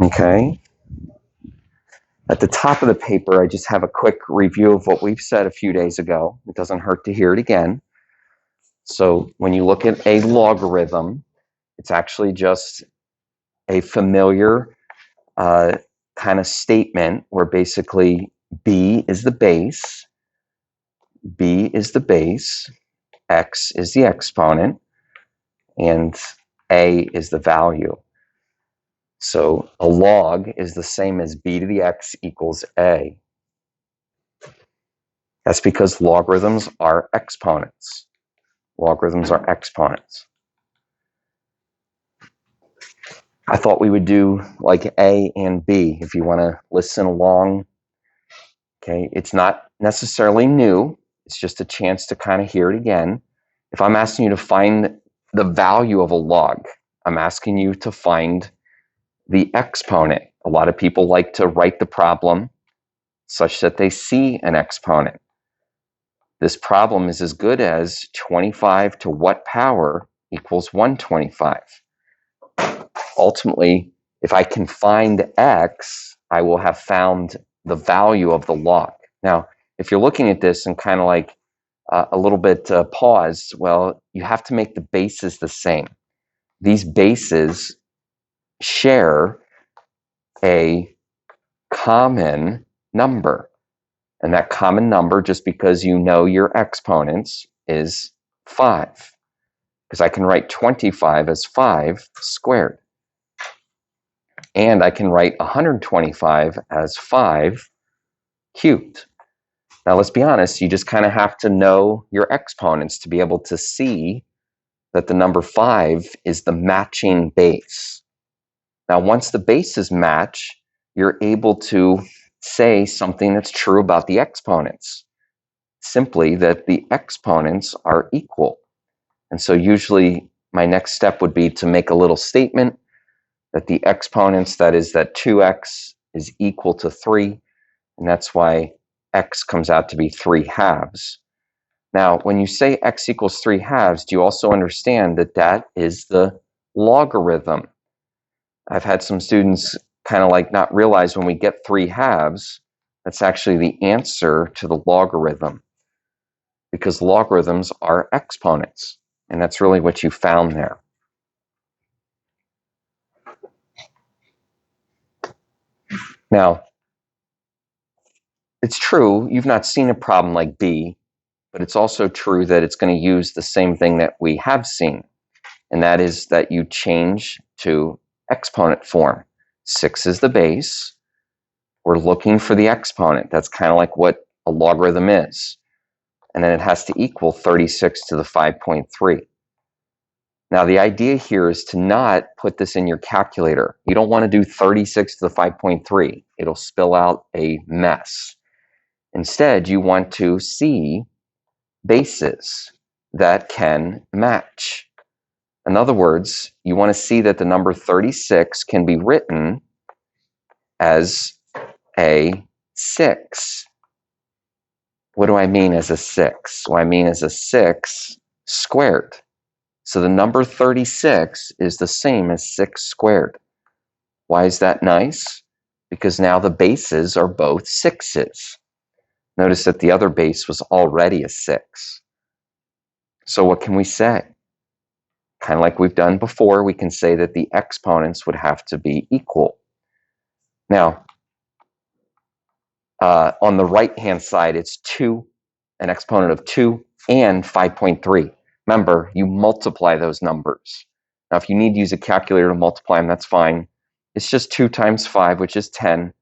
Okay. At the top of the paper, I just have a quick review of what we've said a few days ago. It doesn't hurt to hear it again. So when you look at a logarithm, it's actually just a familiar kind of statement where basically b is the base, x is the exponent, and a is the value. So a log is the same as b to the x equals a. That's because logarithms are exponents. Logarithms are exponents. I thought we would do like A and B if you want to listen along. Okay, it's not necessarily new. It's just a chance to kind of hear it again. If I'm asking you to find the value of a log, I'm asking you to find the exponent. A lot of people like to write the problem such that they see an exponent. This problem is as good as 25 to what power equals 125. Ultimately, if I can find x, I will have found the value of the log. Now, if you're looking at this and kind of like a little bit paused, well, you have to make the bases the same. These bases share a common number. And that common number, just because you know your exponents, is 5. Because I can write 25 as 5 squared. And I can write 125 as 5 cubed. Now, let's be honest, you just kind of have to know your exponents to be able to see that the number 5 is the matching base. Now, once the bases match, you're able to say something that's true about the exponents. Simply that the exponents are equal. And so usually my next step would be to make a little statement that the exponents, that is that 2x is equal to 3, and that's why x comes out to be 3 halves. Now, when you say x equals 3 halves, do you also understand that that is the logarithm? I've had some students kind of like not realize when we get 3 halves, that's actually the answer to the logarithm, because logarithms are exponents, and that's really what you found there. Now, it's true, you've not seen a problem like B, but it's also true that it's going to use the same thing that we have seen, and that is that you change to exponent form. 6 is the base. We're looking for the exponent. That's kind of like what a logarithm is. And then it has to equal 36 to the 5.3. Now, the idea here is to not put this in your calculator. You don't want to do 36 to the 5.3. It'll spill out a mess. Instead, you want to see bases that can match. In other words, you want to see that the number 36 can be written as a 6. What do I mean as a 6? Well, I mean as a 6 squared. So the number 36 is the same as 6 squared. Why is that nice? Because now the bases are both 6s. Notice that the other base was already a 6. So what can we say? Kind of like we've done before, we can say that the exponents would have to be equal. Now, on the right-hand side, it's 2, an exponent of 2 and 5.3. Remember, you multiply those numbers. Now, if you need to use a calculator to multiply them, that's fine. It's just 2 times 5, which is 10,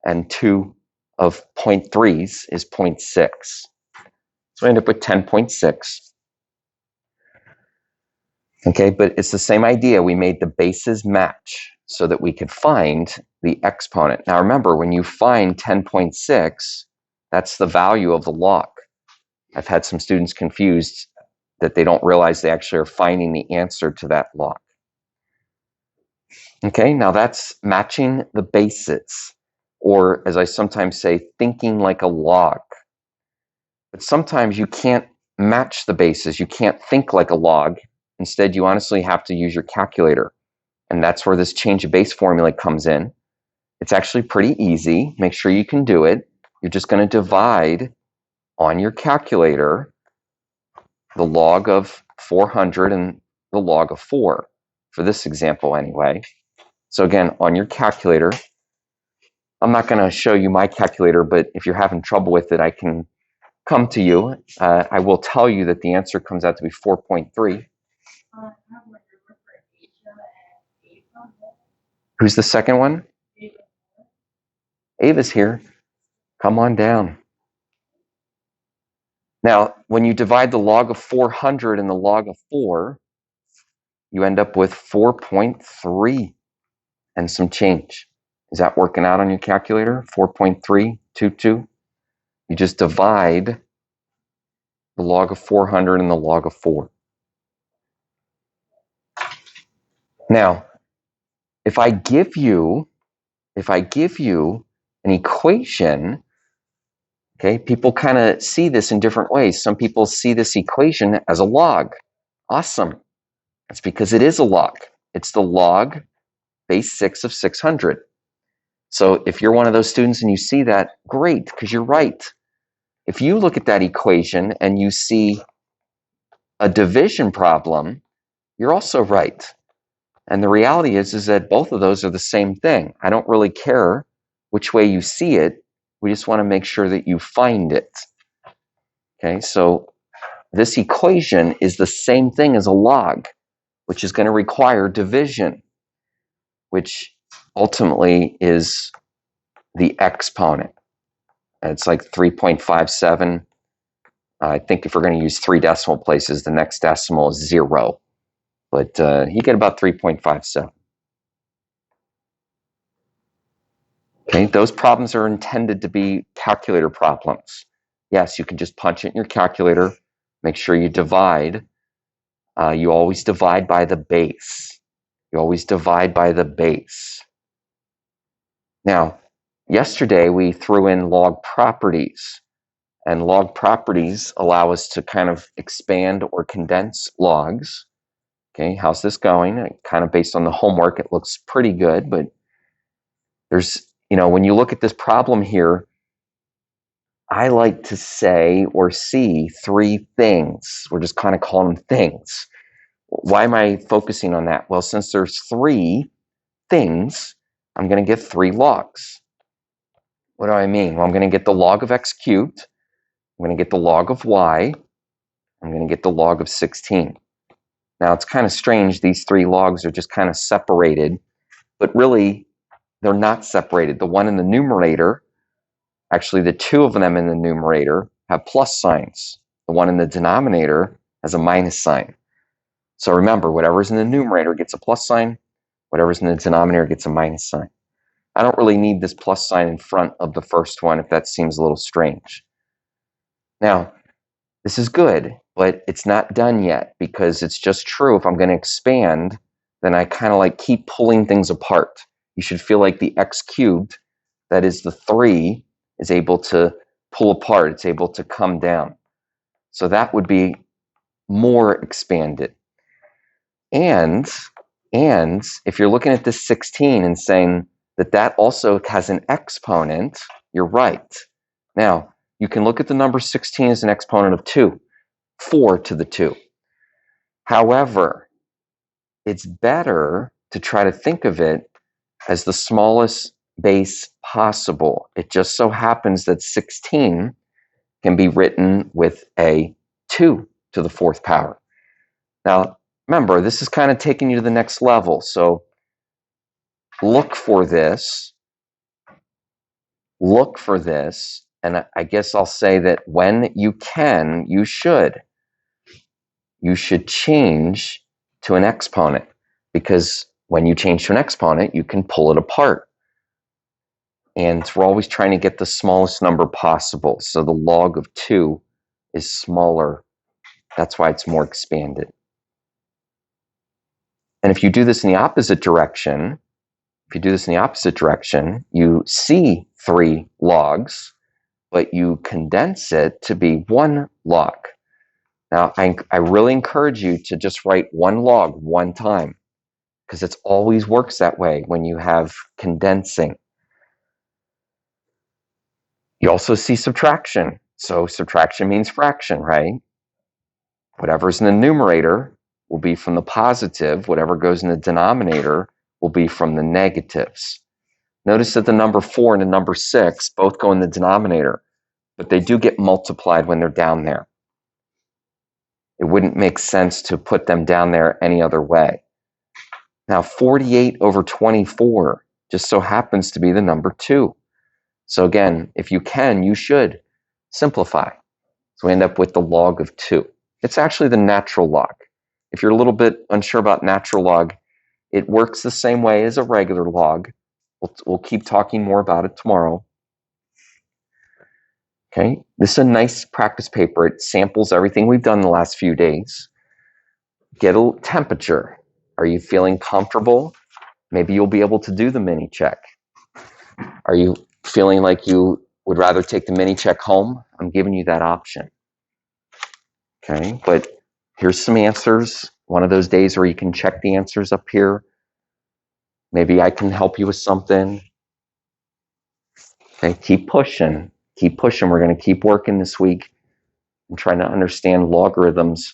and 2 of 0.3s is 0.6. So I end up with 10.6. Okay, but it's the same idea. We made the bases match so that we could find the exponent. Now remember, when you find 10.6, that's the value of the log. I've had some students confused that they don't realize they actually are finding the answer to that log. Okay, now that's matching the bases, or as I sometimes say, thinking like a log. But sometimes you can't match the bases. You can't think like a log. Instead, you honestly have to use your calculator. and that's where this change of base formula comes in. It's actually pretty easy. Make sure you can do it. You're just going to divide on your calculator the log of 400 and the log of 4, for this example anyway. So again, on your calculator, I'm not going to show you my calculator, but if you're having trouble with it, I can come to you. I will tell you that the answer comes out to be 4.3. Who's the second one? Ava's here. Come on down. Now, when you divide the log of 400 and the log of 4, you end up with 4.3 and some change. Is that working out on your calculator? 4.322. You just divide the log of 400 and the log of 4. Now, if I give you an equation, okay, people kind of see this in different ways. Some people see this equation as a log. Awesome. That's because it is a log. It's the log base 6 of 600. So if you're one of those students and you see that, great, because you're right. If you look at that equation and you see a division problem, you're also right. And the reality is that both of those are the same thing. I don't really care which way you see it. We just want to make sure that you find it. Okay, so this equation is the same thing as a log, which is going to require division, which ultimately is the exponent. It's like 3.57. I think if we're going to use 3 decimal places, the next decimal is 0. But you get about 3.57. Okay, those problems are intended to be calculator problems. Yes, you can just punch it in your calculator. Make sure you divide. You always divide by the base. You always divide by the base. Now, yesterday we threw in log properties. And log properties allow us to kind of expand or condense logs. Okay, how's this going? Kind of based on the homework, it looks pretty good, but there's, when you look at this problem here, I like to say or see 3 things. We're just kind of calling them things. Why am I focusing on that? Well, since there's 3 things, I'm going to get 3 logs. What do I mean? Well, I'm going to get the log of x cubed. I'm going to get the log of y. I'm going to get the log of 16. Now, it's kind of strange. These 3 logs are just kind of separated, but really, they're not separated. The one in the numerator, actually the 2 of them in the numerator have plus signs. The one in the denominator has a minus sign. So remember, whatever's in the numerator gets a plus sign. Whatever's in the denominator gets a minus sign. I don't really need this plus sign in front of the first one if that seems a little strange. Now, this is good, but it's not done yet because it's just true. If I'm going to expand, then I kind of like keep pulling things apart. You should feel like the x cubed, that is the 3, is able to pull apart. It's able to come down. So that would be more expanded. And if you're looking at this 16 and saying that also has an exponent, you're right. Now, you can look at the number 16 as an exponent of 2, 4 to the 2. However, it's better to try to think of it as the smallest base possible. It just so happens that 16 can be written with a 2 to the 4th power. Now, remember, this is kind of taking you to the next level. So look for this. Look for this. And I guess I'll say that when you can, you should change to an exponent, because when you change to an exponent, you can pull it apart. And we're always trying to get the smallest number possible. So the log of 2 is smaller. That's why it's more expanded. And if you do this in the opposite direction, you see 3 logs, but you condense it to be 1 log. Now, I really encourage you to just write 1 log one time, because it always works that way when you have condensing. You also see subtraction. So subtraction means fraction, right? Whatever's in the numerator will be from the positive. Whatever goes in the denominator will be from the negatives. Notice that the number 4 and the number 6 both go in the denominator, but they do get multiplied when they're down there. It wouldn't make sense to put them down there any other way. Now, 48 over 24 just so happens to be the number 2. So again, if you can, you should simplify. So we end up with the log of 2. It's actually the natural log. If you're a little bit unsure about natural log, it works the same way as a regular log. We'll keep talking more about it tomorrow. Okay, this is a nice practice paper. It samples everything we've done in the last few days. Get a temperature. Are you feeling comfortable? Maybe you'll be able to do the mini check. Are you feeling like you would rather take the mini check home? I'm giving you that option. Okay, but here's some answers. One of those days where you can check the answers up here. Maybe I can help you with something. Okay, keep pushing. Keep pushing. We're going to keep working this week and trying to understand logarithms.